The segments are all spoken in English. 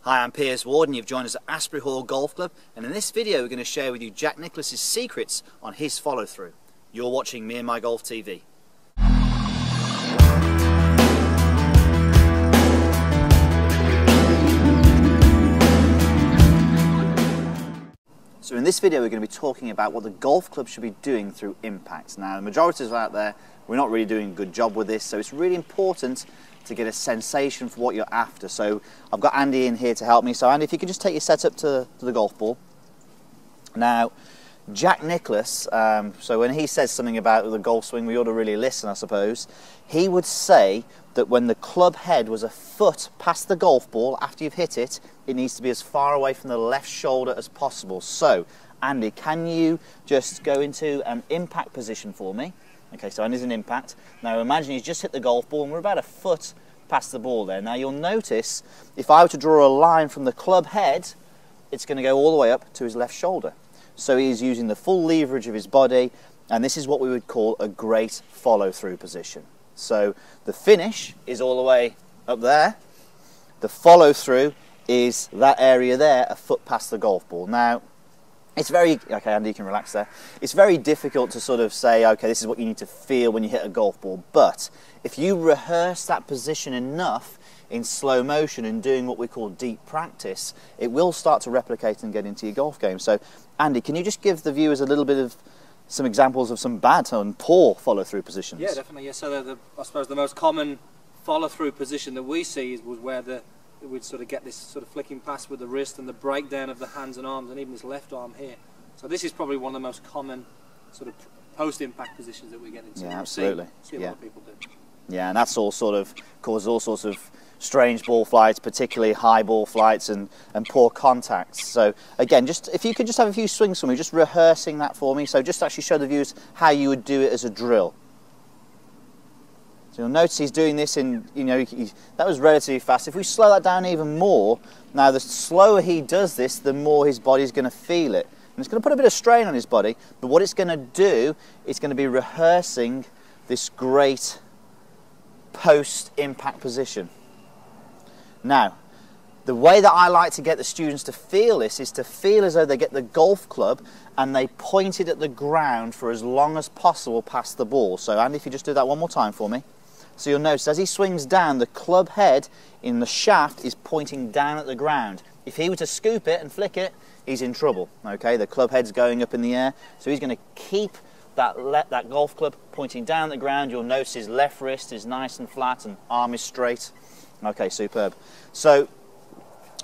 Hi, I'm Piers Ward and you've joined us at Asprey Hall Golf Club, and in this video we're going to share with you Jack Nicklaus's secrets on his follow-through. You're watching Me and My Golf TV. So in this video we're going to be talking about what the golf club should be doing through impact. Now the majority of us out there, we're not really doing a good job with this, so it's really important to get a sensation for what you're after. So I've got Andy in here to help me. So Andy, if you could just take your setup to the golf ball. Now, Jack Nicklaus, so when he says something about the golf swing, we ought to really listen, I suppose. He would say that when the club head was a foot past the golf ball after you've hit it, it needs to be as far away from the left shoulder as possible. So, Andy, can you just go into an impact position for me? Okay, so Andy's in impact. Now imagine he's just hit the golf ball and we're about a foot past the ball there. Now you'll notice, if I were to draw a line from the club head, it's going to go all the way up to his left shoulder. So he's using the full leverage of his body, and this is what we would call a great follow-through position. So the finish is all the way up there. The follow-through is that area there, a foot past the golf ball. Now, it's very, okay Andy, you can relax there. It's very difficult to sort of say, okay, this is what you need to feel when you hit a golf ball, but if you rehearse that position enough in slow motion and doing what we call deep practice, it will start to replicate and get into your golf game. So Andy, can you just give the viewers a little bit of some examples of some bad and poor follow-through positions? Yeah, definitely. Yeah. So I suppose the most common follow-through position that we see was where we'd sort of get this sort of flicking pass with the wrist and the breakdown of the hands and arms and even this left arm here. So this is probably one of the most common sort of post-impact positions that we get into. Yeah, absolutely. See a lot of people do. Yeah, and that's all sort of causes all sorts of strange ball flights, particularly high ball flights and poor contacts. So again, just if you could just have a few swings for me, just rehearsing that for me. So just actually show the viewers how you would do it as a drill. So you'll notice he's doing this in, you know, that was relatively fast. If we slow that down even more, now the slower he does this, the more his body's going to feel it. And it's going to put a bit of strain on his body, but what it's going to do, it's going to be rehearsing this great post-impact position. Now, the way that I like to get the students to feel this is to feel as though they get the golf club and they point it at the ground for as long as possible past the ball. So Andy, if you just do that one more time for me. So you'll notice as he swings down, the club head in the shaft is pointing down at the ground. If he were to scoop it and flick it, he's in trouble. Okay, the club head's going up in the air, so he's going to keep that golf club pointing down at the ground. You'll notice his left wrist is nice and flat and arm is straight. Okay, superb. So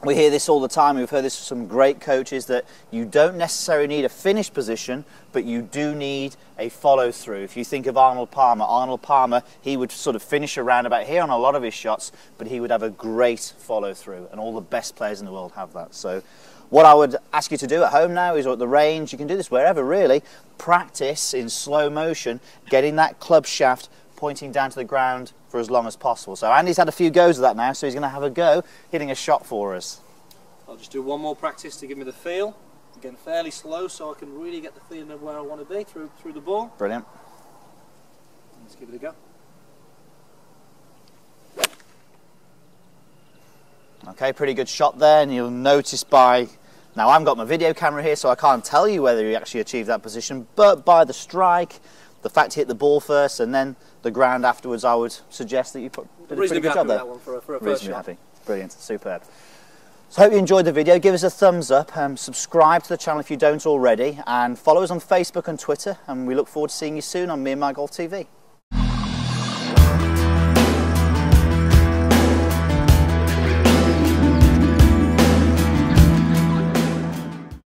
we hear this all the time. We've heard this from some great coaches that you don't necessarily need a finish position, but you do need a follow-through. If you think of Arnold Palmer, he would sort of finish around about here on a lot of his shots, but he would have a great follow-through, and all the best players in the world have that. So what I would ask you to do at home now is, or at the range, you can do this wherever really, practice in slow motion, getting that club shaft pointing down to the ground for as long as possible. So Andy's had a few goes of that now, so he's going to have a go hitting a shot for us. I'll just do one more practice to give me the feel. Again, fairly slow so I can really get the feeling of where I want to be through the ball. Brilliant. Let's give it a go. Okay, pretty good shot there, and you'll notice by, now I haven't got my video camera here so I can't tell you whether he actually achieved that position, but by the strike, the fact he hit the ball first and then the ground afterwards, I would suggest that you did a pretty good job there. That one for a first shot. Happy. Brilliant, superb. So I hope you enjoyed the video. Give us a thumbs up, subscribe to the channel if you don't already, and follow us on Facebook and Twitter, and we look forward to seeing you soon on Me and My Golf TV.